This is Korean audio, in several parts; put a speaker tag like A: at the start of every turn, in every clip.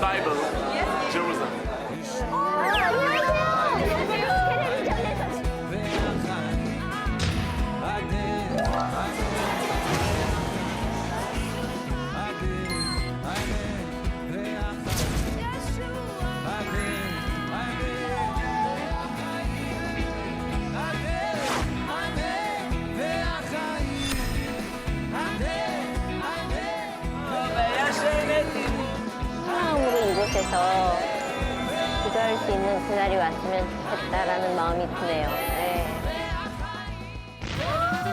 A: Bible, Jerusalem.
B: 처음으로 이곳에서 기도할 수 있는 그날이 왔으면 좋겠다라는 마음이 드네요. 네.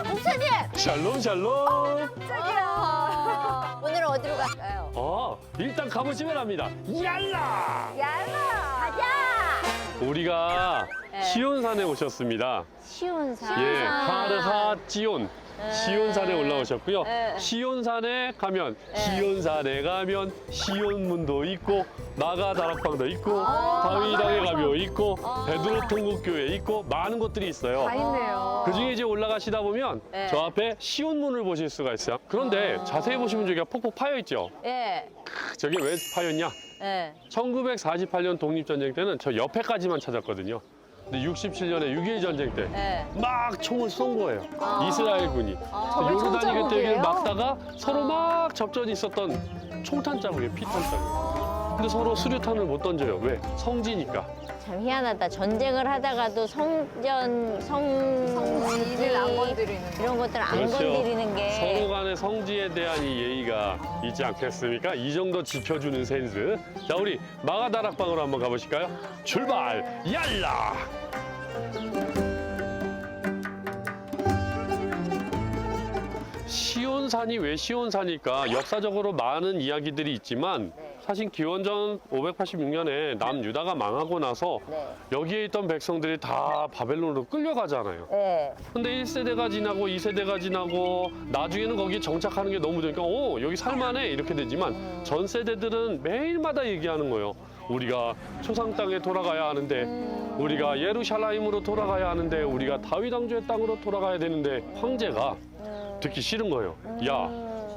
B: 목사님!
C: 샬롬 샬롬.
B: 오늘은 어디로 갈까요?
C: 일단 가보시면 합니다. 얄라.
B: 가자!
C: 우리가
B: 네.
C: 시온산에 오셨습니다.
B: 시온산.
C: 예, 하르하 지온. 시온산에 올라오셨고요.
B: 네.
C: 시온산에 가면 시온문도 있고 마가 다락방도 있고 다윗당의 가묘 있고 베드로 통곡교회 있고 많은 곳들이 있어요.
B: 있네요.
C: 그중에 이제 올라가시다 보면
B: 네.
C: 저 앞에 시온문을 보실 수가 있어요. 그런데 자세히 보시면 저기가 폭폭 파여 있죠.
B: 예.
C: 저게 왜 파였냐?
B: 예.
C: 1948년 독립전쟁 때는 저 옆에까지만 찾았거든요. 근데 67년에 6.1 전쟁 때
B: 예.
C: 막 총을 쏜 거예요. 이스라엘군이.
B: 저게
C: 요르단이 그때
B: 총자국이에요?
C: 여기를 막다가 서로 막 접전이 있었던 총탄 자국이에요. 피탄 자국. 근데 서로 수류탄을 못 던져요. 왜? 성지니까.
B: 참 희한하다. 전쟁을 하다가도 성지를 안 건드리는 이런 것들 안 건드리는 게
C: 서로 간의 성지에 대한 이 예의가 있지 않겠습니까? 이 정도 지켜주는 센스. 자, 우리 마가다락방으로 한번 가보실까요? 출발! 얄라! 시온산이 왜 시온산일까? 역사적으로 많은 이야기들이 있지만 사실 기원전 586년에 남유다가 망하고 나서
B: 네.
C: 여기에 있던 백성들이 다 바벨론으로 끌려가잖아요.
B: 네.
C: 근데 1세대가 지나고 2세대가 지나고 나중에는 거기 정착하는 게 너무 되니까 여기 살만해 이렇게 되지만 전 세대들은 매일마다 얘기하는 거예요. 우리가 초상 땅에 돌아가야 하는데 우리가 예루살렘으로 돌아가야 하는데 우리가 다윗 왕조의 땅으로 돌아가야 되는데 황제가 듣기 싫은 거예요. 야,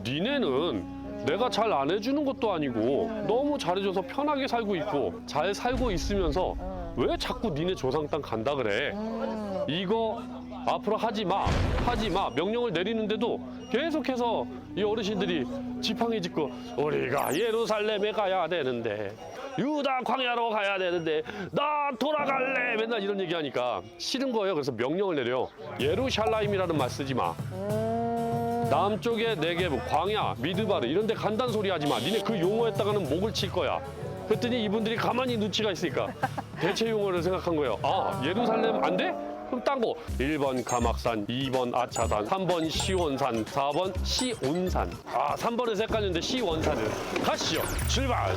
C: 니네는 내가 잘 안 해주는 것도 아니고 너무 잘해줘서 편하게 살고 있고 잘 살고 있으면서 왜 자꾸 니네 조상 땅 간다 그래? 이거 앞으로 하지 마 명령을 내리는데도 계속해서 이 어르신들이 지팡이 짚고 우리가 예루살렘에 가야 되는데 유다 광야로 가야 되는데 나 돌아갈래 맨날 이런 얘기하니까 싫은 거예요. 그래서 명령을 내려요. 예루살렘이라는 말 쓰지 마. 남쪽에 네게브, 광야, 미드바르 이런 데 간다는 소리 하지 마. 니네 그 용어에다가는 목을 칠 거야. 그랬더니 이분들이 가만히 눈치가 있으니까 대체 용어를 생각한 거예요. 아, 예루살렘 안 돼? 그럼 딴 거. 1번 가막산, 2번 아차산, 3번 시온산, 4번 시온산. 아, 3번에서 헷갈렸는데 시원산을. 가시죠. 출발.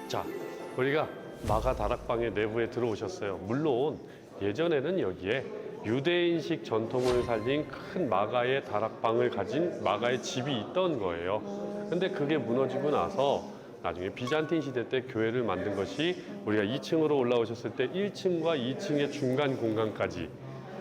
C: 자, 우리가 마가 다락방의 내부에 들어오셨어요. 물론 예전에는 여기에 유대인식 전통을 살린 큰 마가의 다락방을 가진 마가의 집이 있던 거예요. 근데 그게 무너지고 나서 나중에 비잔틴 시대 때 교회를 만든 것이 우리가 2층으로 올라오셨을 때 1층과 2층의 중간 공간까지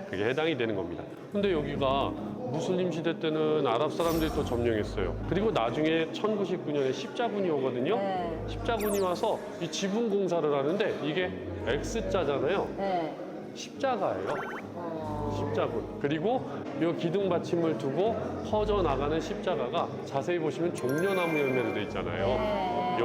C: 그게 해당이 되는 겁니다. 근데 여기가 무슬림 시대 때는 아랍 사람들이 또 점령했어요. 그리고 나중에 1099년에 십자군이 오거든요.
B: 네.
C: 십자군이 와서 이 지붕 공사를 하는데 이게 X자잖아요.
B: 네.
C: 십자가예요. 십자군. 그리고 이 기둥 받침을 두고 퍼져나가는 십자가가 자세히 보시면 종려나무 열매로 돼 있잖아요.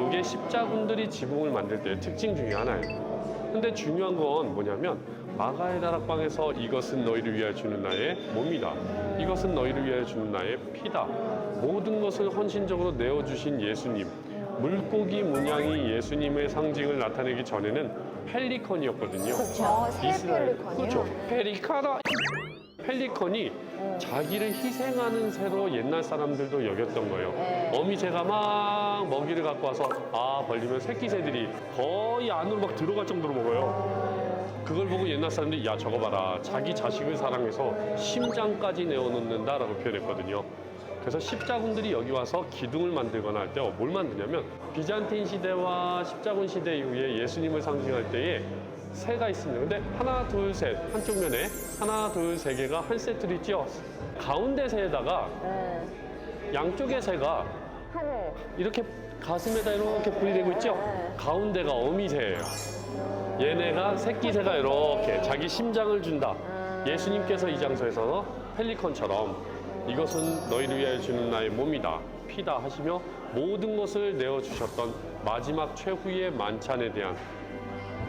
C: 이게 십자군들이 지붕을 만들 때의 특징 중에 하나예요. 근데 중요한 건 뭐냐면 마가의 다락방에서 이것은 너희를 위하여 주는 나의 몸이다. 이것은 너희를 위하여 주는 나의 피다. 모든 것을 헌신적으로 내어주신 예수님. 물고기 문양이 예수님의 상징을 나타내기 전에는 펠리컨이었거든요.
B: 그렇죠. 새
C: 이스라엘.
B: 펠리컨이요?
C: 그렇죠. 페리카라. 펠리컨이 자기를 희생하는 새로 옛날 사람들도 여겼던 거예요. 어미새가 막 먹이를 갖고 와서 벌리면 새끼 새들이 거의 안으로 막 들어갈 정도로 먹어요. 그걸 보고 옛날 사람들이 야 저거 봐라 자기 자식을 사랑해서 심장까지 내어놓는다라고 표현했거든요. 그래서 십자군들이 여기 와서 기둥을 만들거나 할 때 뭘 만드냐면 비잔틴 시대와 십자군 시대 이후에 예수님을 상징할 때에 새가 있습니다. 근데 하나, 둘, 셋 한쪽 면에 하나, 둘, 세 개가 한 세트로 있죠. 가운데 새에다가 양쪽의 새가
B: 하늘.
C: 이렇게 가슴에다 이렇게 분리되고 있죠. 가운데가 어미새예요. 얘네가 새끼새가 이렇게 자기 심장을 준다. 예수님께서 이 장소에서 펠리컨처럼 이것은 너희를 위하여 주는 나의 몸이다, 피다 하시며 모든 것을 내어주셨던 마지막 최후의 만찬에 대한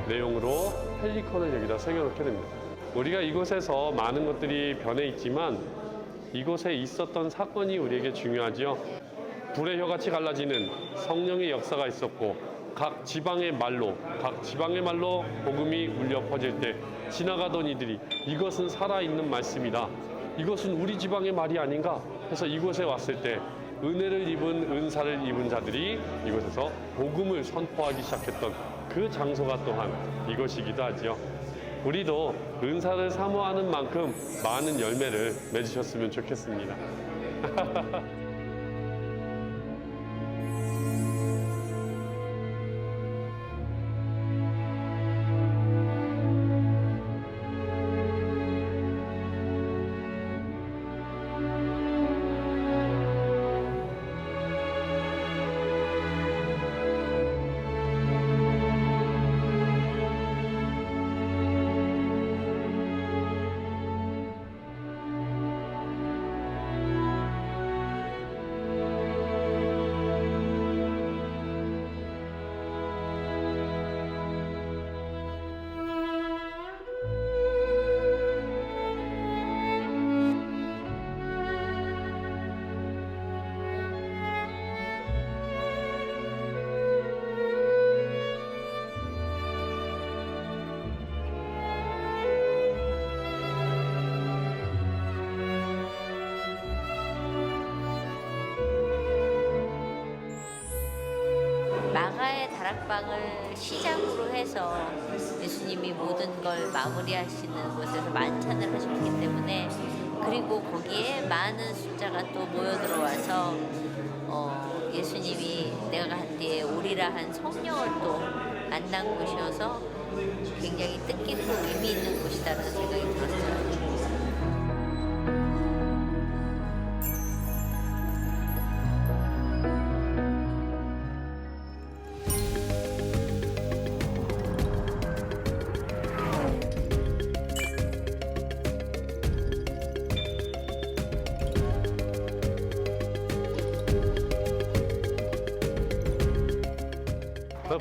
C: 내용으로 펠리컨을 여기다 새겨놓게 됩니다. 우리가 이곳에서 많은 것들이 변해 있지만 이곳에 있었던 사건이 우리에게 중요하지요. 불의 혀같이 갈라지는 성령의 역사가 있었고 각 지방의 말로 복음이 울려 퍼질 때 지나가던 이들이 이것은 살아있는 말씀이다. 이것은 우리 지방의 말이 아닌가 해서 이곳에 왔을 때 은혜를 입은 은사를 입은 자들이 이곳에서 복음을 선포하기 시작했던 그 장소가 또한 이것이기도 하지요. 우리도 은사를 사모하는 만큼 많은 열매를 맺으셨으면 좋겠습니다.
D: 마가의 다락방을 시작으로 해서 예수님이 모든 걸 마무리하시는 곳에서 만찬을 하셨기 때문에, 그리고 거기에 많은 숫자가 또 모여 들어와서 예수님이 내가 간 뒤에 오리라 한 성령을 또 만난 곳이어서 굉장히 뜻깊고 의미 있는 곳이다라는 생각이 들었어요.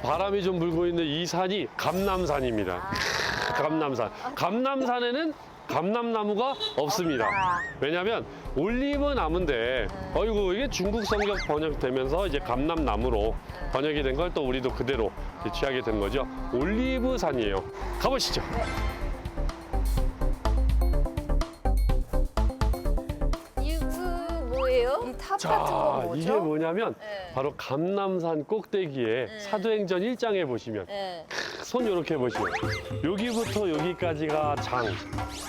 C: 바람이 좀 불고 있는 이 산이 감남산입니다. 감남산. 감남산에는 감남나무가 없습니다. 왜냐하면 올리브 나무인데, 어이구 이게 중국 성경 번역되면서 이제 감남나무로 번역이 된 걸 또 우리도 그대로 취하게 된 거죠. 올리브산이에요. 가보시죠.
D: 이거 뭐예요?
B: 이 탑
C: 자,
B: 같은 건 뭐죠?
C: 이게 뭐냐면
D: 네.
C: 바로 감남산 꼭대기에 사도행전 1장에 보시면
D: 네.
C: 손 이렇게 보시면 여기부터 여기까지가 장,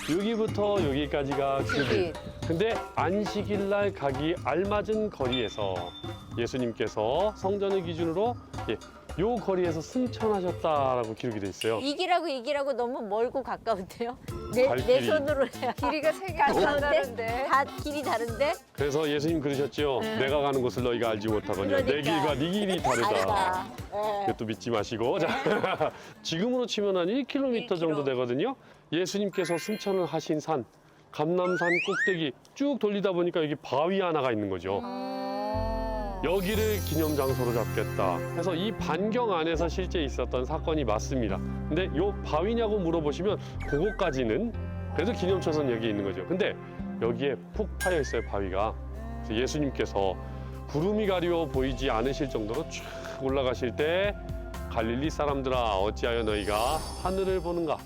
C: 여기부터 여기까지가 규빗. 근데 안식일 날 가기 알맞은 거리에서 예수님께서 성전을 기준으로 요 거리에서 승천하셨다라고 기록이 돼 있어요.
D: 이 길하고 너무 멀고 가까운데요? 내
C: 발길이.
D: 손으로 해야
B: 길이가 세 개가
D: 가까운데?
B: 다른데.
D: 다 길이 다른데?
C: 그래서 예수님 그러셨죠. 내가 가는 곳을 너희가 알지 못하거니와 내
D: 그러니까.
C: 길과 네 길이 다르다.
D: 다르다. 네.
C: 이것도 믿지 마시고. 자, 지금으로 치면 한 1km 정도 되거든요. 예수님께서 승천을 하신 산, 감남산 꼭대기 쭉 돌리다 보니까 여기 바위 하나가 있는 거죠. 여기를 기념 장소로 잡겠다 해서 이 반경 안에서 실제 있었던 사건이 맞습니다. 근데 요 바위냐고 물어보시면 그거까지는 그래도 기념초선 여기 있는 거죠. 근데 여기에 푹 파여 있어요, 바위가. 그래서 예수님께서 구름이 가리워 보이지 않으실 정도로 쭉 올라가실 때 갈릴리 사람들아 어찌하여 너희가 하늘을 보는가?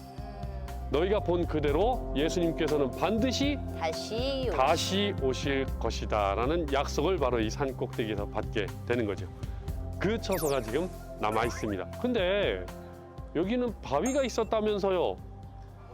C: 너희가 본 그대로 예수님께서는 반드시 다시 오실 것이다라는 약속을 바로 이 산 꼭대기에서 받게 되는 거죠. 그 처소가 지금 남아 있습니다. 근데 여기는 바위가 있었다면서요?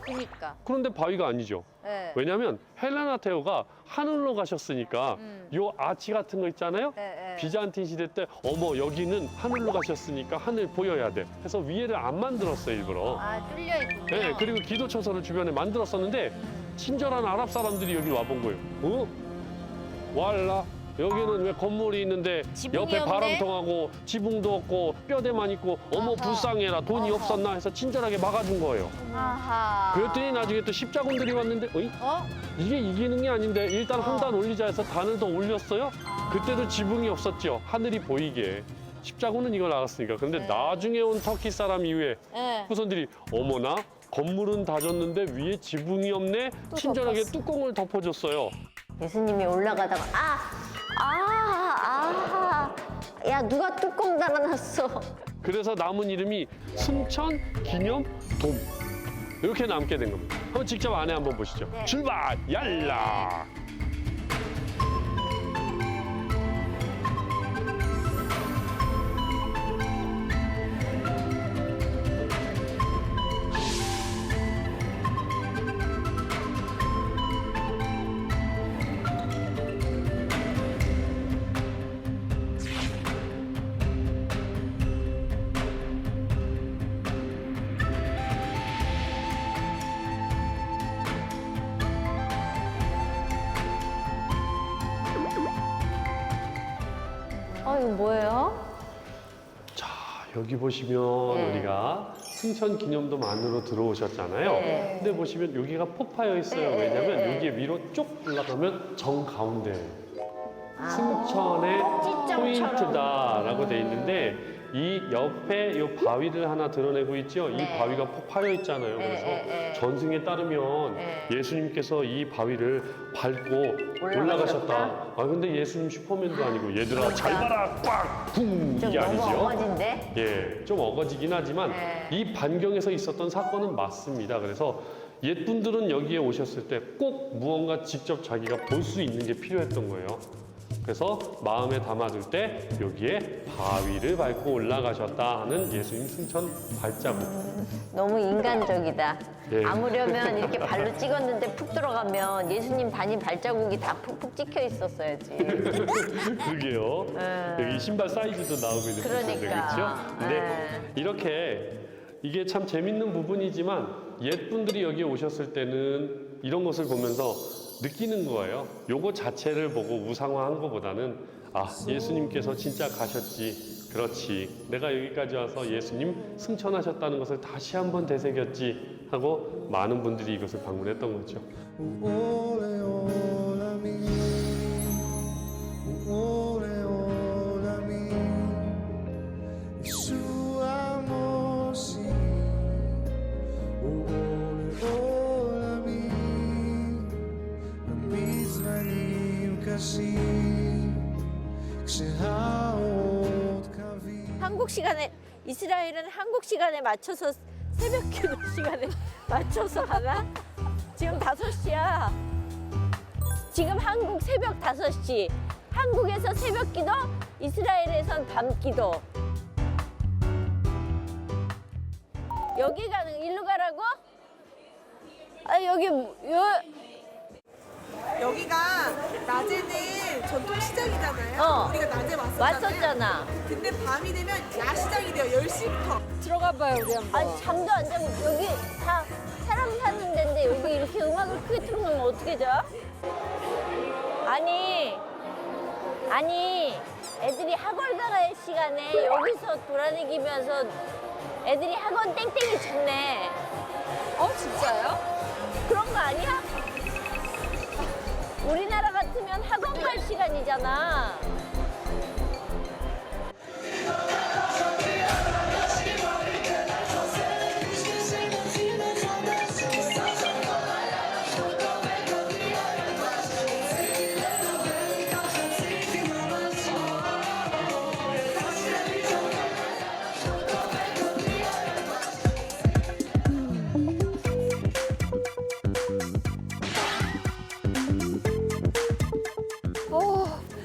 B: 그니까.
C: 그런데 바위가 아니죠.
B: 네.
C: 왜냐하면 헬레나 테오가 하늘로 가셨으니까 요 아치 같은 거 있잖아요.
B: 네.
C: 비잔틴 시대 때 어머 여기는 하늘로 가셨으니까 하늘 보여야 돼. 해서 위에를 안 만들었어요 일부러.
B: 아, 뚫려 있군요.
C: 네, 그리고 기도처서를 주변에 만들었었는데 친절한 아랍 사람들이 여기 와본 거예요. 어? 왈라 여기는 왜 건물이 있는데
B: 지붕이
C: 옆에
B: 없네?
C: 바람통하고 지붕도 없고 뼈대만 있고 어머
B: 아하.
C: 불쌍해라 돈이
B: 아하.
C: 없었나 해서 친절하게 막아준 거예요.
B: 아하.
C: 그랬더니 나중에 또 십자군들이 왔는데 어이?
B: 어?
C: 이게 이기는 게 아닌데 일단 한 단 올리자 해서 단을 더 올렸어요. 그때도 지붕이 없었죠. 하늘이 보이게. 십자군은 이걸 알았으니까. 근데
B: 네.
C: 나중에 온 터키 사람 이후에
B: 네.
C: 후손들이 어머나 건물은 다 졌는데 위에 지붕이 없네.
B: 또
C: 친절하게
B: 덮었어.
C: 뚜껑을 덮어줬어요.
B: 예수님이 올라가다가 야 누가 뚜껑 달아놨어.
C: 그래서 남은 이름이 순천 기념 돔 이렇게 남게 된 겁니다. 한번 직접 안에 한번 보시죠.
B: 네.
C: 출발 얄라.
B: 이거 뭐예요?
C: 자, 여기 보시면
B: 네.
C: 우리가 승천 기념돔 안으로 들어오셨잖아요.
B: 네.
C: 근데 보시면 여기가 포파여 있어요.
B: 네,
C: 왜냐면
B: 네.
C: 여기 위로 쭉 올라가면 정 가운데
B: 아.
C: 승천의
B: 꼭지점처럼.
C: 포인트다라고 돼 있는데 이 옆에 이 바위를 하나 드러내고 있죠. 이
B: 네.
C: 바위가 포파여 있잖아요.
B: 네,
C: 그래서
B: 네, 네.
C: 전승에 따르면
B: 네.
C: 예수님께서 이 바위를 밟고 올라가셨다. 아 근데 예수님 슈퍼맨도 아니고 얘들아 잘 봐라 꽉! 쿵!
B: 좀
C: 이게
B: 너무
C: 아니죠.
B: 어거진데?
C: 예, 좀 어거지긴 하지만
B: 네.
C: 이 반경에서 있었던 사건은 맞습니다. 그래서 옛분들은 여기에 오셨을 때 꼭 무언가 직접 자기가 볼 수 있는 게 필요했던 거예요. 그래서 마음에 담아둘 때 여기에 바위를 밟고 올라가셨다 하는 예수님 승천 발자국.
B: 너무 인간적이다.
C: 예.
B: 아무려면 이렇게 발로 찍었는데 푹 들어가면 예수님 반인 발자국이 다 푹푹 찍혀 있었어야지.
C: 그러게요. 여기 신발 사이즈도 나오고 있는 부분인데
B: 그러니까.
C: 그렇죠? 근데 이렇게 이게 참 재밌는 부분이지만 옛분들이 여기에 오셨을 때는 이런 것을 보면서 느끼는 거예요. 요거 자체를 보고 우상화한 것보다는 아 예수님께서 진짜 가셨지. 그렇지. 내가 여기까지 와서 예수님 승천하셨다는 것을 다시 한번 되새겼지 하고 많은 분들이 이것을 방문했던 거죠.
E: Ole olami, ole olami, Yeshua Mosi. Ole olami, במזמנים קשים, כשהאות קווים.
F: 한국 시간에 이스라엘은 한국 시간에 맞춰서 새벽 기도 시간에 맞춰서 가나? 지금 5시야. 지금 한국 새벽 5시. 한국에서 새벽 기도, 이스라엘에선 밤 기도. 여기 가는 일로 가라고? 아 여기
G: 여기가 낮에는 전통 시장이잖아요.
F: 어.
G: 우리가 낮에 왔었잖아요.
F: 왔었잖아.
G: 근데 밤이 되면 야시장이 돼요. 10시부터.
F: 들어가 봐요 우리 한번. 아니 잠도 안 자고 여기 다 사람 사는 데인데 여기 이렇게 음악을 크게 틀어놓으면 어떻게 자? 아니 애들이 학원 가갈 시간에 여기서 돌아다니면서 애들이 학원 땡땡이 쳤네. 진짜요? 그런 거 아니야? 우리나라 같으면 학원 갈 시간이잖아.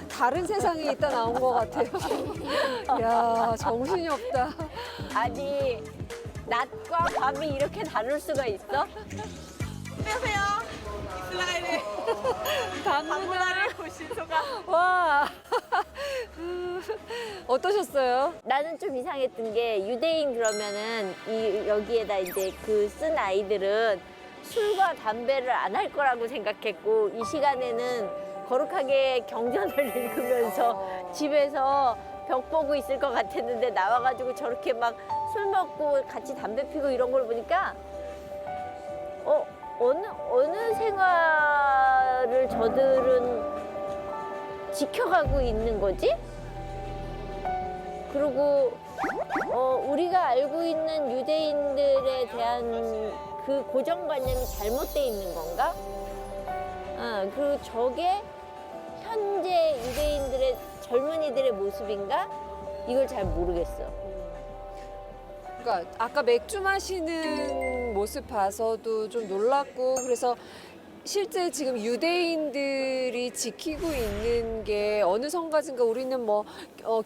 H: 다른 세상에 있다 나온 것 같아요. 야 정신이 없다.
F: 아니 낮과 밤이 이렇게 다를 수가 있어?
G: 안녕하세요. 이스라엘의 밤문화를 보신 소감.
H: 와. 어떠셨어요?
F: 나는 좀 이상했던 게 유대인 그러면은 여기에다 이제 그 쓴 아이들은 술과 담배를 안 할 거라고 생각했고 이 시간에는 거룩하게 경전을 읽으면서 집에서 벽 보고 있을 것 같았는데 나와가지고 저렇게 막 술 먹고 같이 담배 피고 이런 걸 보니까 어느 생활을 저들은 지켜가고 있는 거지? 그리고 우리가 알고 있는 유대인들에 대한 그 고정관념이 잘못돼 있는 건가? 그리고 저게 현재 유대인들의 젊은이들의 모습인가? 이걸 잘 모르겠어.
H: 그러니까 아까 맥주 마시는 모습 봐서도 좀 놀랐고 그래서 실제 지금 유대인들이 지키고 있는 게 어느 성가진가 우리는 뭐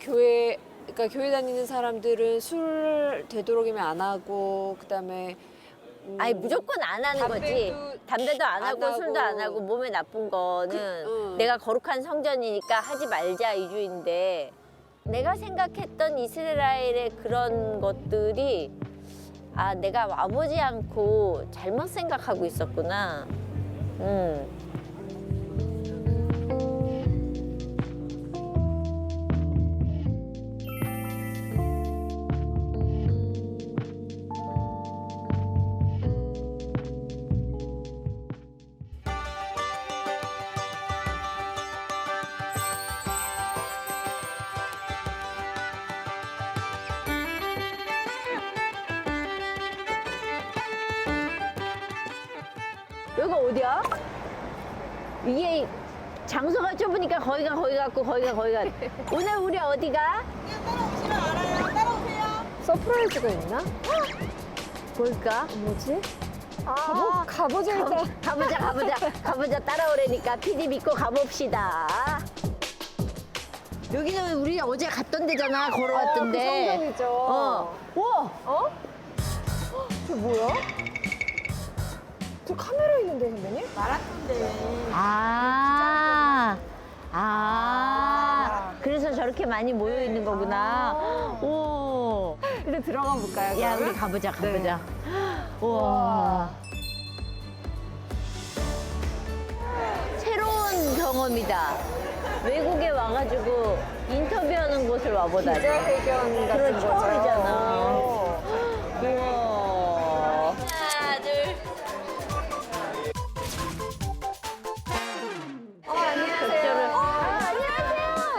H: 교회 그러니까 교회 다니는 사람들은 술 되도록이면 안 하고 그다음에
F: 아니 무조건 안 하는 거지. 담배도 안 하고 술도 안 하고 몸에 나쁜 거는 내가 거룩한 성전이니까 하지 말자 이주인데 내가 생각했던 이스라엘의 그런 것들이 내가 와보지 않고 잘못 생각하고 있었구나. 여기가 어디야? 이게 장소가 좁으니까 거기가 거기 같고 거기가 거기 같. 오늘 우리 어디가?
G: 따라오시면 알아요. 따라오세요.
H: 서프라이즈가 있나?
F: 뭘까?
H: 뭐지? 가보자 일단.
F: 가보자. 따라오래니까 PD 믿고 가봅시다. 여기는 우리 어제 갔던 데잖아. 걸어왔던데.
H: 그 성전이죠.
F: 우와.
H: 저 뭐야? 저 카메라 있는데 선배님?
G: 마라톤대.
F: 그래서 저렇게 많이 모여 있는 거구나. 오.
H: 일단 들어가 볼까요?
F: 야,
H: 그러면?
F: 우리 가보자. 우와. 새로운 경험이다. 외국에 와가지고 인터뷰하는 곳을 와보다니.
H: 기자회견 같은
F: 그런
H: 거죠.
F: 처음이잖아.
H: 오.
F: 우와.
D: 하나, 둘.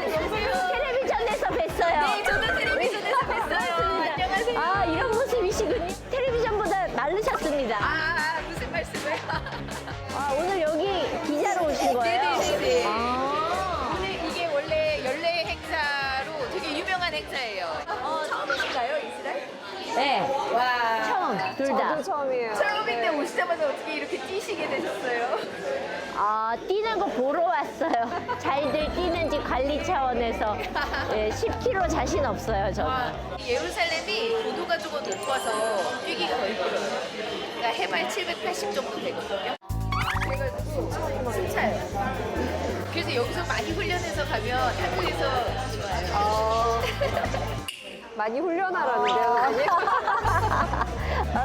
F: 안녕하세요. 텔레비전에서 뵀어요.
D: 네, 저도 텔레비전에서 뵀어요. 안녕하세요.
F: 이런 모습이시군요. 텔레비전보다 마르셨습니다.
D: 무슨 말씀을?
F: 오늘 여기 기자로 오신 거예요?
D: 네네네.
F: 아.
D: 오늘 이게 원래 연례 행사로 되게 유명한 행사예요. 처음이신가요, 이스라엘?
F: 네.
D: 와.
F: 처음, 둘 다.
H: 저도 처음이에요.
D: 처음인데 오시자마자 어떻게 이렇게 뛰시게 되셨어요?
F: 뛰는 거 보러 왔어요. 잘들 뛰는지 관리 차원에서. 10km 자신 없어요, 저는.
D: 예루살렘이 고도가 조금 높아서 뛰기가 더 힘들어요. 그러니까 해발 780 정도 되거든요. 그래가지고 숨차요. 그래서 여기서 많이 훈련해서 가면 한국에서 좋아요.
H: 많이 훈련하라는데요.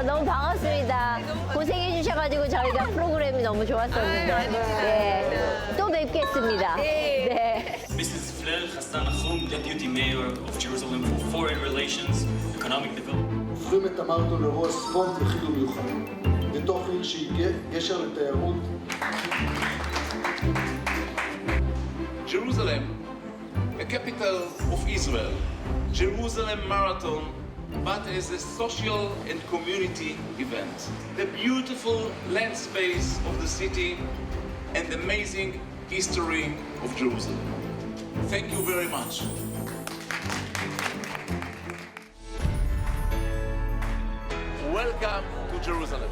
F: 너무 반갑습니다. 고생해 주셔가지고 저희가 프로그램이 너무 좋았었는데. 네. 또 뵙겠습니다. 네.
I: Mrs. Fleur Hassan Nahum, Deputy Mayor of Jerusalem for Foreign Relations, Economic Development.
J: הופכים את המרתון לאירוע ספורט יחיד ומיוחד, בתוך עיר שהיא גשר לתיירות.
A: Jerusalem, a capital of Israel. Jerusalem Marathon, but as a social and community event. The beautiful land space of the city and the amazing history of Jerusalem. Thank you very much. Welcome to Jerusalem.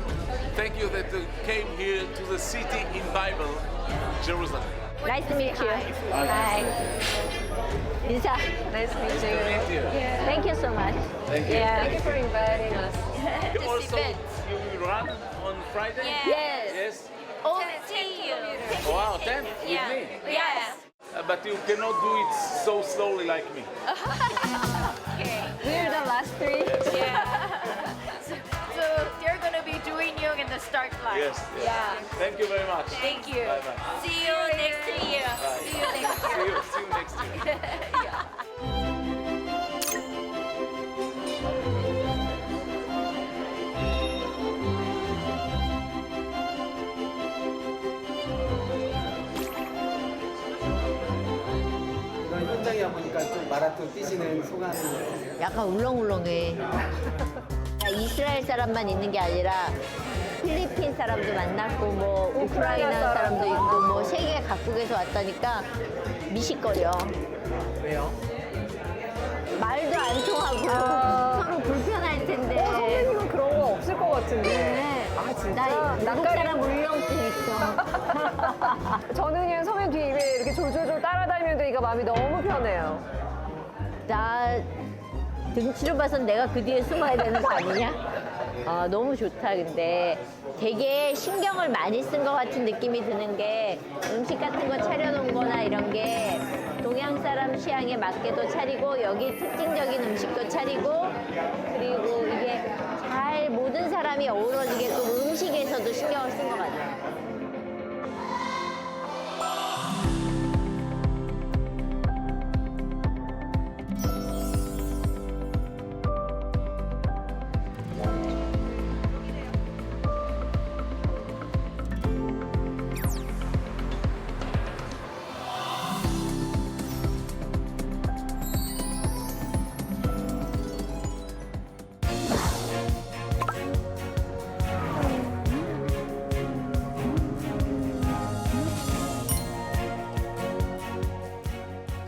A: Thank you that you came here to the city in Bible, Jerusalem.
F: Nice to meet you. Bye. 인사.
H: Nice to meet you.
A: Thank you.
F: Thank you so much.
A: Thank you.
F: Yeah.
H: Thank you for inviting us.
A: You also you will run on Friday?
F: Yes.
A: Yes.
F: Oh, see you.
A: Wow, 10 with
F: Yeah.
A: me.
F: Yes.
A: But you cannot do it so slowly like me.
H: We're the last three.
D: So they're gonna be doing you in the start line.
A: Yes. yes. Thank you very much.
D: Thank you.
A: Bye bye.
F: See you next year.
D: See you next
A: See you next year.
K: 이런 현장에 와보니까 좀 마라톤 뛰시는 소감이 어떠세요?
F: 약간 울렁울렁해. 이스라엘 사람만 있는 게 아니라 필리핀 사람도 만났고 뭐 우크라이나 사람도 있고 뭐 세계 각국에서 왔다니까 미식거려.
K: 왜요?
F: 말도 안 통하고 서로 불편할 텐데.
H: 선생님은 그런 거 없을 것 같은데.
F: 네.
H: 아, 진짜?
F: 나 미국
H: 낯가리-
F: 사람 울렁증 있어.
H: 저는 그냥 선배님 뒤에 이렇게 졸졸졸 따라다니면 되니까 마음이 너무 편해요.
F: 나 등치로 봐선 내가 그 뒤에 숨어야 되는 거 아니냐? 너무 좋다. 근데 되게 신경을 많이 쓴 것 같은 느낌이 드는 게 음식 같은 거 차려놓은 거나 이런 게 동양 사람 취향에 맞게도 차리고 여기 특징적인 음식도 차리고 그리고 이게 잘 모든 사람이 어우러지게끔 음식에서도 신경을 쓴 것 같아요.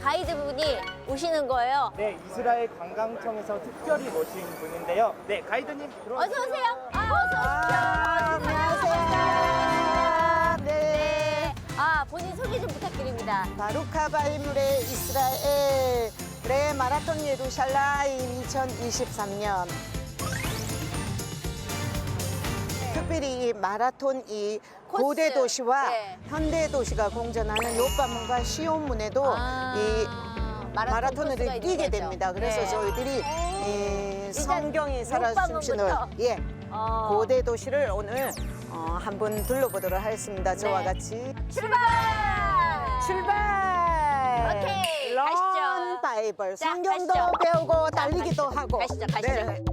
F: 가이드분이 오시는 거예요.
K: 네, 이스라엘 관광청에서 특별히 모신 분인데요. 네, 가이드님 들어오세요.
F: 어서 오세요. 어서 오십시오.
G: 안녕하세요. 네.
F: 본인 소개 좀 부탁드립니다.
G: 바루카 바이물의 이스라엘의 마라톤 예루살렘 2023년. 특별히 이 마라톤 이 고대 도시와
F: 네.
G: 현대 도시가 공존하는 요파문과 시온문에도 이 마라톤을
F: 코스가
G: 뛰게
F: 있는 거죠.
G: 됩니다. 그래서
F: 네.
G: 저희들이 이
F: 일단
G: 성경이 살아 숨쉬는
F: 요파문부터.
G: 고대 도시를 오늘 한번 둘러보도록 하겠습니다. 저와
F: 네.
G: 같이
F: 출발!
G: 출발!
F: 오케이,
G: 런
F: 가시죠.
G: 바이블
F: 자,
G: 성경도
F: 가시죠.
G: 배우고
F: 자,
G: 달리기도
F: 가시죠.
G: 하고
F: 가시죠, 가시죠.
G: 네.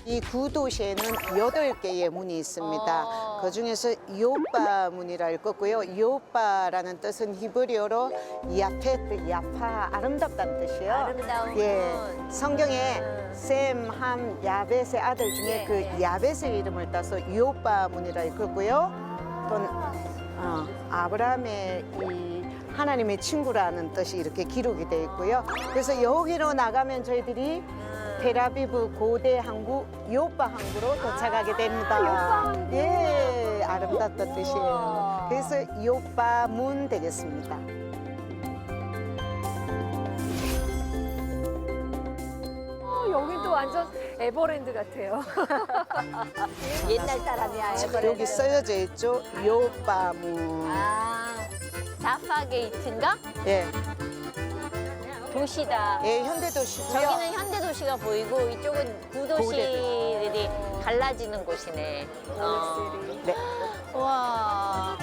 G: 이 구도시에는 8개의 문이 있습니다. 그중에서 요빠 문이라 할 거고요. 요빠라는 뜻은 히브리어로 야페트, 야파, 아름답다는 뜻이에요.
F: 아름다운
G: 예,
F: 문.
G: 성경에 셈, 함, 야벳의 아들 중에
F: 네,
G: 그
F: 네.
G: 야벳의 이름을 따서 요빠 문이라 할 거고요. 또 아브라함의 이 하나님의 친구라는 뜻이 이렇게 기록이 되어 있고요. 그래서 여기로 나가면 저희들이 텔아비브 고대 항구 요빠 항구로 도착하게 됩니다.
H: 요빠 항구.
G: 예, 아름답다 뜻이에요.
F: 우와.
G: 그래서 요빠 문 되겠습니다.
H: 여긴 또 완전 에버랜드 같아요.
F: 옛날 사람이야.
G: 여기 써여져 있죠. 요빠 문.
F: 자파 게이트인가?
G: 예,
F: 도시다.
G: 예, 현대 도시고요.
F: 저기는 현대 도시가 보이고 이쪽은 구도시들이 갈라지는 곳이네.
G: 네.
F: 와.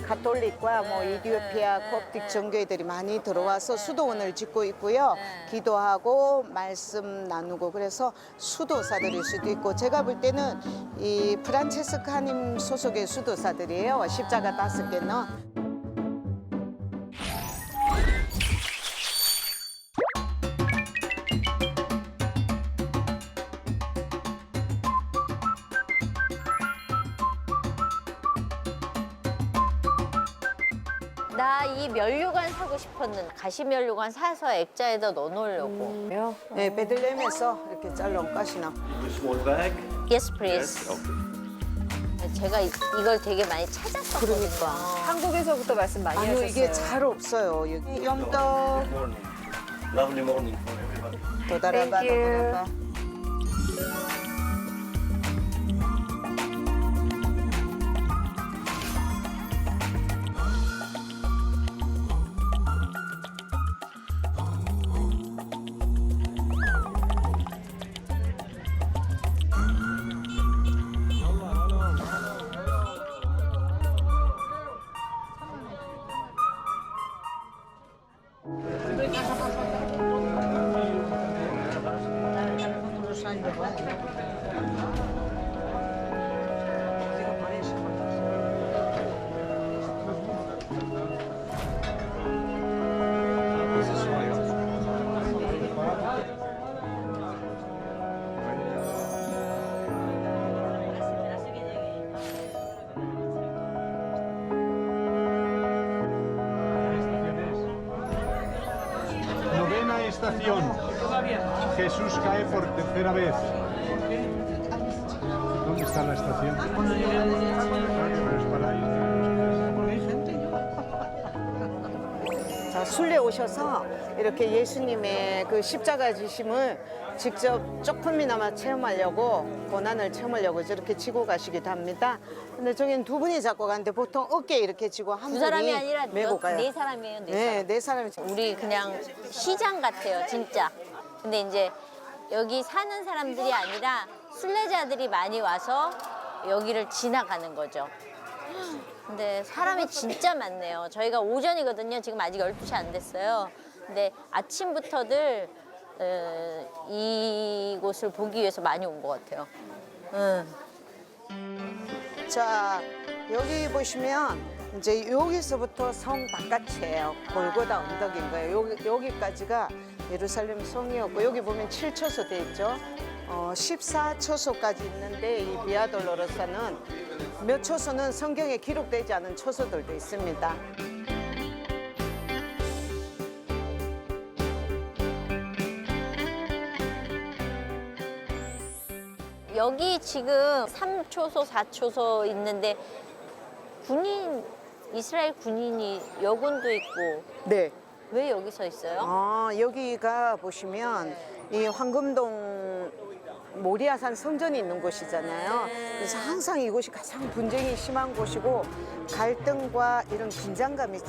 G: 가톨릭과 뭐 이디오피아 콥틱 정교회들이 많이 들어와서 수도원을 짓고 있고요. 기도하고 말씀 나누고 그래서 수도사들일 수도 있고 제가 볼 때는 이 프란체스카님 소속의 수도사들이에요. 십자가 5개는.
B: 나 이 면류관 사고 싶었는데 가시면류관 사서 액자에다 넣어놓으려고.
G: 네, 베들레헴에서 이렇게 잘라온 가시나.
J: small bag.
B: Yes, please. 제가 이걸 되게 많이 찾았었거든요.
G: 그러니까.
H: 한국에서부터 말씀 많이
G: 아니요,
H: 하셨어요.
G: 이게 잘 없어요. 여기 염떡,
J: Morning. Lovely morning for everybody.
G: 도다라바,
H: Thank you.
G: 도다라바.
E: Novena estación. Jesús cae por tercera vez. ¿Dónde está la estación? Pero es para ahí.
G: 자, 순례 오셔서 이렇게 예수님의 그 십자가 지심을 직접 조금이나마 체험하려고, 고난을 체험하려고 저렇게 지고 가시기도 합니다. 근데 저기는 두 분이 잡고 가는데 보통 어깨에 이렇게 지고 한
B: 두
G: 분이
B: 사람이 아니라
G: 메고 가요.
B: 네 사람이에요, 네
G: 네,
B: 사람.
G: 네 사람이.
B: 우리 그냥 시장 같아요, 진짜. 근데 이제 여기 사는 사람들이 아니라 순례자들이 많이 와서 여기를 지나가는 거죠. 근데 사람이 진짜 많네요. 저희가 오전이거든요. 지금 아직 12시 안 됐어요. 근데 아침부터들 이곳을 보기 위해서 많이 온 것 같아요.
G: 자, 여기 보시면 이제 여기서부터 성 바깥이에요. 골고다 언덕인 거예요. 여기까지가 예루살렘 성이었고, 여기 보면 7초소 돼 있죠. 14초소까지 있는데 이 비아 돌로로사는 몇 초소는 성경에 기록되지 않은 초소들도 있습니다.
B: 여기 지금 3초소, 4초소 있는데 이스라엘 군인이 여군도 있고
G: 네.
B: 왜 여기 서 있어요?
G: 여기가 보시면 이 황금동 모리아산 성전이 있는 곳이잖아요. 그래서 항상 이곳이 가장 분쟁이 심한 곳이고 갈등과 이런 긴장감이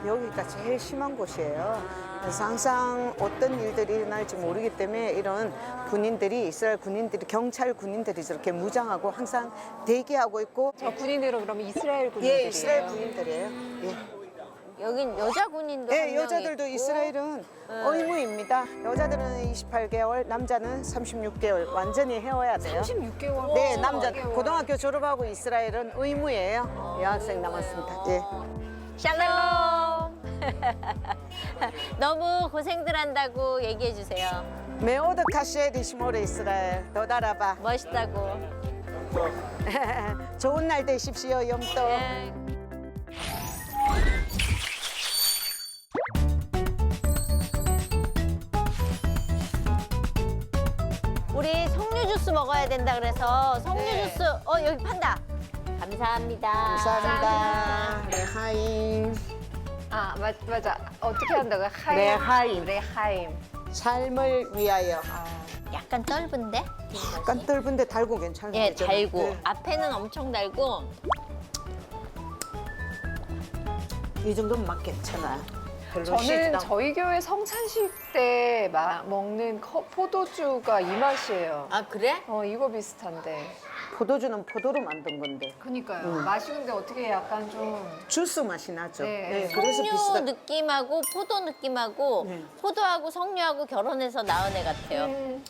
G: 여기가 제일 심한 곳이에요. 그래서 항상 어떤 일들이 일어날지 모르기 때문에 이런 군인들이, 이스라엘 군인들이, 경찰 군인들이 저렇게 무장하고 항상 대기하고 있고.
H: 저 군인들은 그러면 이스라엘 군인들이에요?
G: 예, 이스라엘 군인들이에요. 예.
B: 여긴 여자 군인도 한
G: 네,
B: 명
G: 여자들도
B: 있고.
G: 이스라엘은 의무입니다. 여자들은 28개월, 남자는 36개월 완전히 해와야 돼요.
H: 36개월?
G: 네, 남자 고등학교 졸업하고 이스라엘은 의무예요. 여학생 남았습니다. 예.
B: 샬롬. 너무 고생들 한다고 얘기해 주세요.
G: 메오드 카시에 리시모르 이스라엘 도다라바.
B: 멋있다고.
G: 좋은 날 되십시오, 염떡.
B: 네. 우리 석류 주스 먹어야 된다 그래서 석류
G: 네.
B: 주스 여기 판다. 감사합니다.
G: 감사합니다. 레하임.
H: 아, 맞아. 어떻게 한다고요?
G: 레하임.
H: 레하임.
G: 삶을 위하여.
B: 약간 떫은데?
G: 약간 떫은데 달고 괜찮은
B: 예,
G: 거죠?
B: 달고.
G: 네.
B: 앞에는 엄청 달고.
G: 이 정도면 막 괜찮아요. 별로
H: 저는
G: 시지도 않고.
H: 저희 교회 성찬식 때 먹는 포도주가 이 맛이에요.
B: 아, 그래?
H: 이거 비슷한데.
G: 포도주는 포도로 만든 건데
H: 그러니까요. 맛이 근데 어떻게 약간 좀
G: 주스 맛이 나죠.
H: 네.
G: 그래서
B: 석류
G: 비슷한.
B: 느낌하고 포도 느낌하고
G: 네.
B: 포도하고 석류하고 결혼해서 낳은 애 같아요.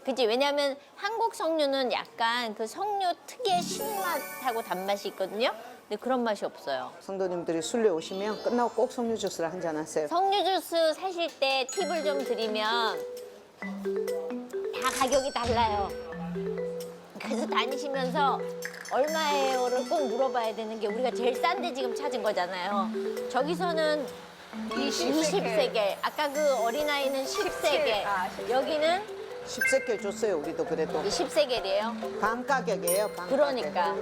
B: 그치? 왜냐면 한국 석류는 약간 그 석류 특유의 신맛하고 단맛이 있거든요. 근데 그런 맛이 없어요.
G: 성도님들이 순례 오시면 끝나고 꼭 석류 주스를 한잔 하세요.
B: 석류 주스 사실 때 팁을 좀 드리면 다 가격이 달라요. 그래서 다니시면서 얼마예요를 꼭 물어봐야 되는 게 우리가 제일 싼데 지금 찾은 거잖아요. 저기서는 20세겔. 아까 그 어린아이는 10세겔. 여기는
G: 10세겔 줬어요, 우리도 그래도.
B: 20세겔이에요.
G: 반 가격이에요, 반 가격.
B: 그러니까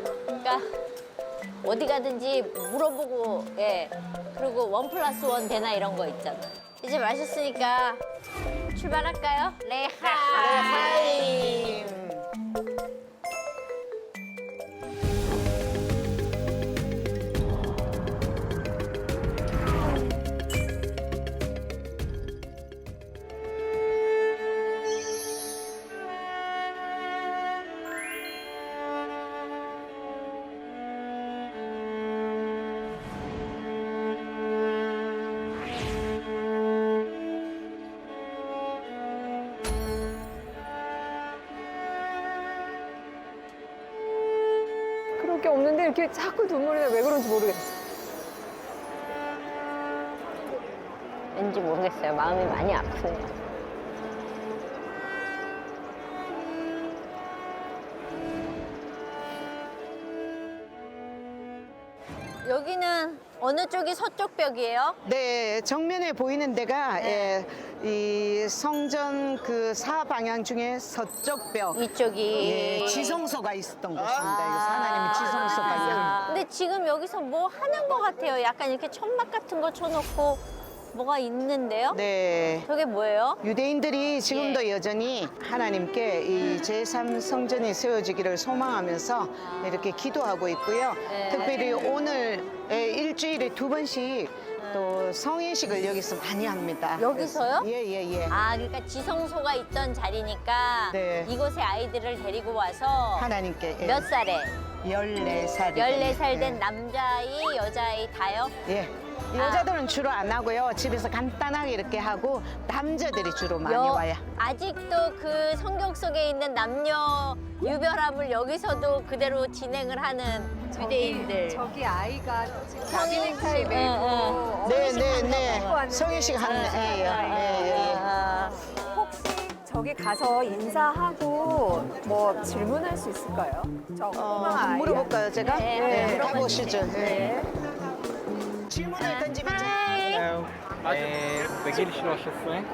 B: 어디 가든지 물어보고 예 그리고 1+1 되나 이런 거 있잖아. 이제 마셨으니까 출발할까요? 레하임.
H: 그럴 게 없는데 이렇게 자꾸 눈물이 나. 왜 그런지 모르겠어.
B: 왠지 모르겠어요. 마음이 많이 아프네요. 여기는 어느 쪽이 서쪽 벽이에요?
G: 네, 정면에 보이는 데가 이 성전 그 사방향 중에 서쪽 벽.
B: 이쪽이.
G: 예, 지성소가 있었던 곳입니다. 이거 하나님의 지성소가 있는.
B: 근데 지금 여기서 뭐 하는 것 같아요. 약간 이렇게 천막 같은 거 쳐놓고 뭐가 있는데요?
G: 네.
B: 저게 뭐예요?
G: 유대인들이 지금도 여전히 하나님께 이 제3성전이 세워지기를 소망하면서 이렇게 기도하고 있고요.
B: 네.
G: 특별히 오늘 일주일에 2번씩 또 성회식을 여기서 많이 합니다.
B: 여기서요?
G: 예.
B: 아, 그러니까 지성소가 있던 자리니까
G: 네.
B: 이곳에 아이들을 데리고 와서
G: 하나님께
B: 몇 살에?
G: 14살이
B: 14살 된 남자아이, 여자아이 다요?
G: 예. 여자들은 주로 안 하고요. 집에서 간단하게 이렇게 하고 남자들이 주로 많이 와요.
B: 아직도 그 성경 속에 있는 남녀 유별함을 여기서도 그대로 진행을 하는 유대인들.
H: 저기 아이가 지금 자기 넥타이 매고
G: 네. 성회식 하는 애예요. 예.
H: 혹시 저기 가서 인사하고 뭐 질문할 수 있을까요? 저 꼬마 아이.
G: 물어볼까요, 제가?
B: 네,
G: 가보시죠.
H: 네.
G: 질문을 던지면
K: בגיל 13,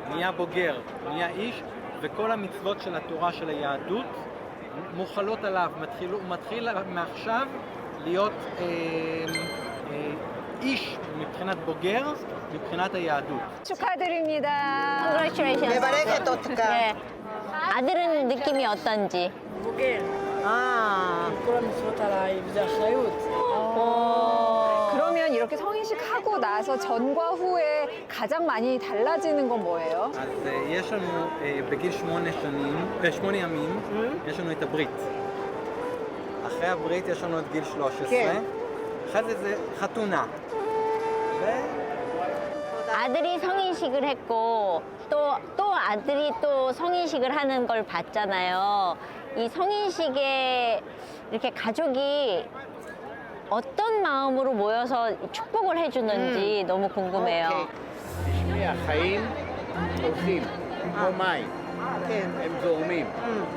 K: נהיה בוגר, נהיה איש, וכל המצוות של התורה של היהדות מוחלות עליו. הוא מתחיל מעכשיו להיות איש מבחינת בוגר, מבחינת היהדות.
H: 축하드립니다.
B: Congratulations.
G: 메바레게 또트까.
B: 네. 아들은 느낌이 어떤지.
G: 아.
H: 그러면 이렇게 성인식 하고 나서 전과 후에 가장 많이 달라지는 건 뭐예요?
K: אז יש לנו בגיל 8 ימים, יש לנו את הברית. אחרי הברית יש לנו את גיל 13,
G: כן.
K: אחרי זה חתונה.
B: 아들이 성인식을 했고 또 아들이 또 성인식을 하는 걸 봤잖아요. 이 성인식에 이렇게 가족이 어떤 마음으로 모여서 축복을 해주는지 너무 궁금해요.
E: תשמעי, החיים הולכים כמו מים,
G: כן.
E: הם זורמים.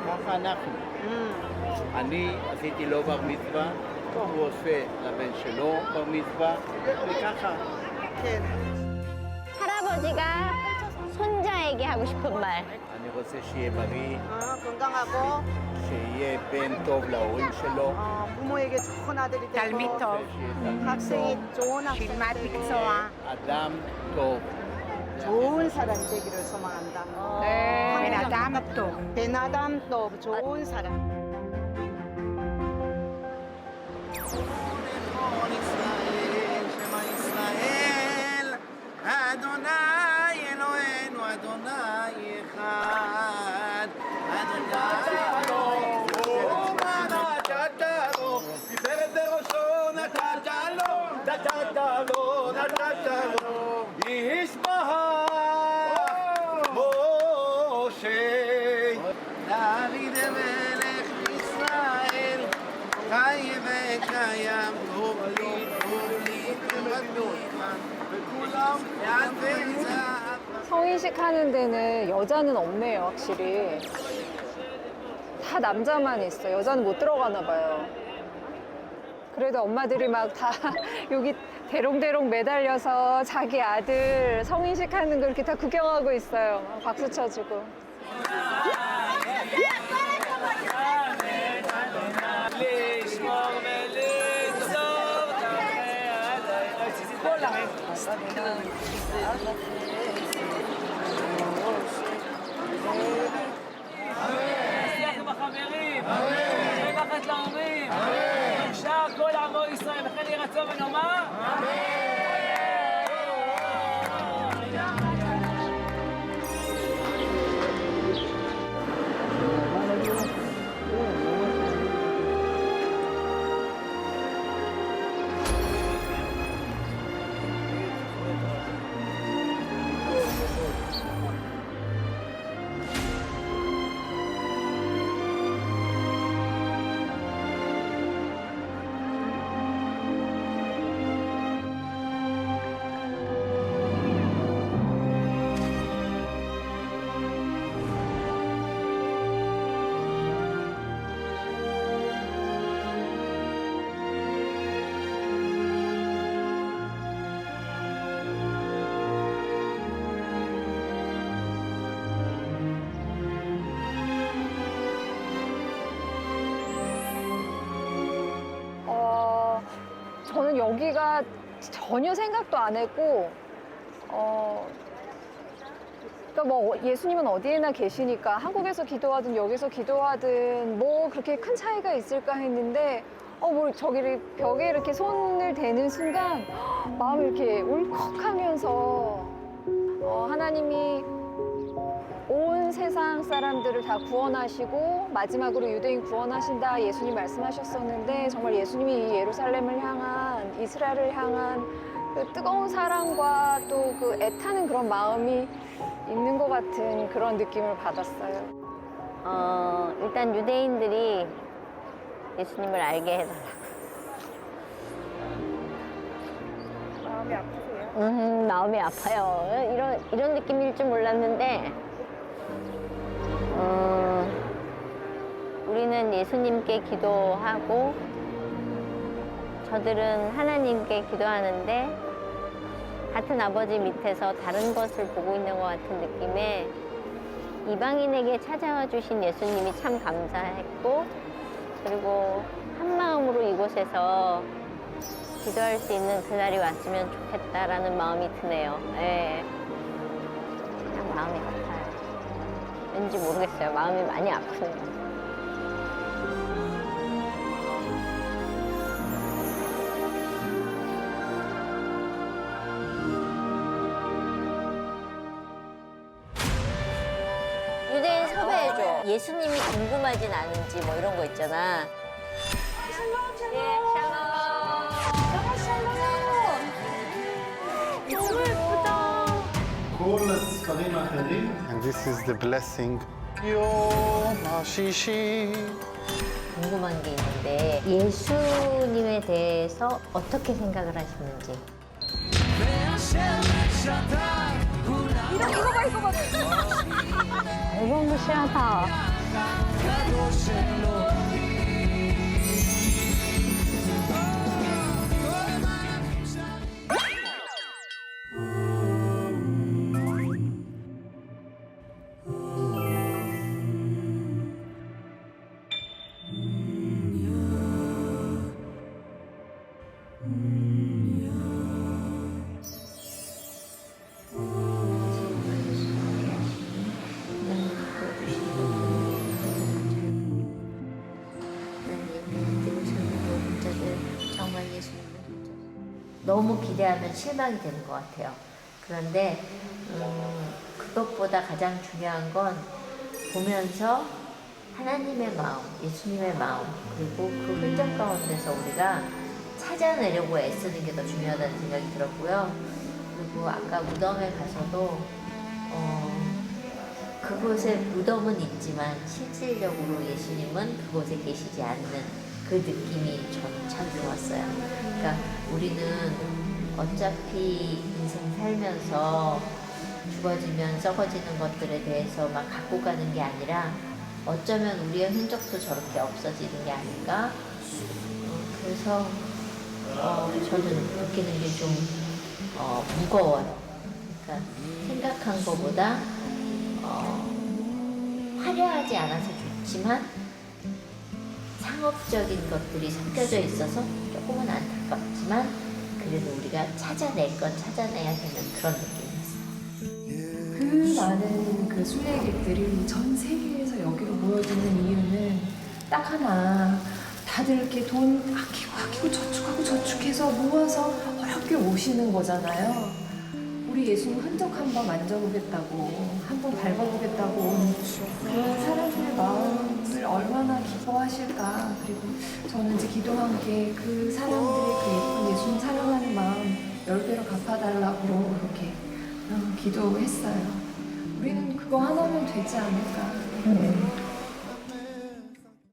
E: ככה אנחנו. אני עשיתי לו בר מצווה, הוא עושה לבן שלו בר מצווה, וככה.
G: כן.
B: 할아버지가 손자에게 하고 싶은 말.
E: אני רוצה שיהיה בריא,
G: 건강하고
E: שיהיה בן טוב להורים שלו.
G: 부모에게 좋은 아들이 되고
E: שיהיה תלמיד
G: 학생이 좋은 학생
E: אדם טוב.
G: 좋은 사람 되기를 소망한다.
H: 네.
G: 베나담 또 좋은 사람. 성인식 하는 데는 여자는 없네요, 확실히.
H: 다 남자만 있어. 여자는 못 들어가나 봐요. 그래도 엄마들이 막 다 여기 대롱대롱 매달려서 자기 아들 성인식 하는 거 이렇게 다 구경하고 있어요. 박수 쳐주고. 저는 여기가 전혀 생각도 안 했고, 그러니까 뭐 예수님은 어디에나 계시니까 한국에서 기도하든 여기서 기도하든 뭐 그렇게 큰 차이가 있을까 했는데, 뭐 저기 벽에 이렇게 손을 대는 순간 마음이 이렇게 울컥하면서 하나님이 온 세상 사람들을 다 구원하시고 마지막으로 유대인 구원하신다 예수님 말씀하셨었는데, 정말 예수님이 이 예루살렘을 향한, 이스라엘을 향한 그 뜨거운 사랑과 또 그 애타는 그런 마음이 있는 것 같은 그런 느낌을 받았어요.
B: 일단 유대인들이 예수님을 알게 해달라고.
H: 마음이 아프세요?
B: 마음이 아파요. 이런 느낌일 줄 몰랐는데, 우리는 예수님께 기도하고 저들은 하나님께 기도하는데 같은 아버지 밑에서 다른 것을 보고 있는 것 같은 느낌에 이방인에게 찾아와 주신 예수님이 참 감사했고, 그리고 한 마음으로 이곳에서 기도할 수 있는 그날이 왔으면 좋겠다라는 마음이 드네요. 네. 그냥 마음이 아파요. 왠지 모르겠어요. 마음이 많이 아프네요. 유대인 섭외해줘. 예수님이 궁금하진 않은지 뭐 이런 거 있잖아. 너무 예쁘다.
L: And this is the blessing. Yom HaShishi.
B: 궁금한 게 있는데 예수님에 대해서 어떻게 생각을 하시는지.
H: 이거 봐.
B: 너무 무시하다. 너무 기대하면 실망이 되는 것 같아요. 그런데 그것보다 가장 중요한 건 보면서 하나님의 마음, 예수님의 마음, 그리고 그 흔적 가운데서 우리가 찾아내려고 애쓰는 게 더 중요하다는 생각이 들었고요. 그리고 아까 무덤에 가서도 그곳에 무덤은 있지만 실질적으로 예수님은 그곳에 계시지 않는 그 느낌이 저는 참 좋았어요. 그러니까 우리는 어차피 인생 살면서 죽어지면 썩어지는 것들에 대해서 막 갖고 가는 게 아니라 어쩌면 우리의 흔적도 저렇게 없어지는 게 아닌가. 그래서 저는 느끼는 게 좀 무거워요. 그러니까 생각한 것보다 화려하지 않아서 좋지만 상업적인 것들이 섞여져 있어서 조금은 안타깝지만 그래도 우리가 찾아낼 건 찾아내야 되는 그런 느낌이었어요.
M: 그 많은 그 순례객들이 전 세계에서 여기로 모여드는 이유는 딱 하나, 다들 이렇게 돈 아끼고 저축하고 저축해서 모아서 어렵게 오시는 거잖아요. 우리 예수님 흔적 한번 만져보겠다고, 한번 밟아보겠다고 온 그런 사람들의 마음을 얼마나 기뻐하실까. 그리고 저는 이제 기도한 게 그 사람들의 그 예쁜 예수님 사랑하는 마음 10배로 갚아달라고 그렇게 기도했어요. 우리는 그거 하나면 되지 않을까.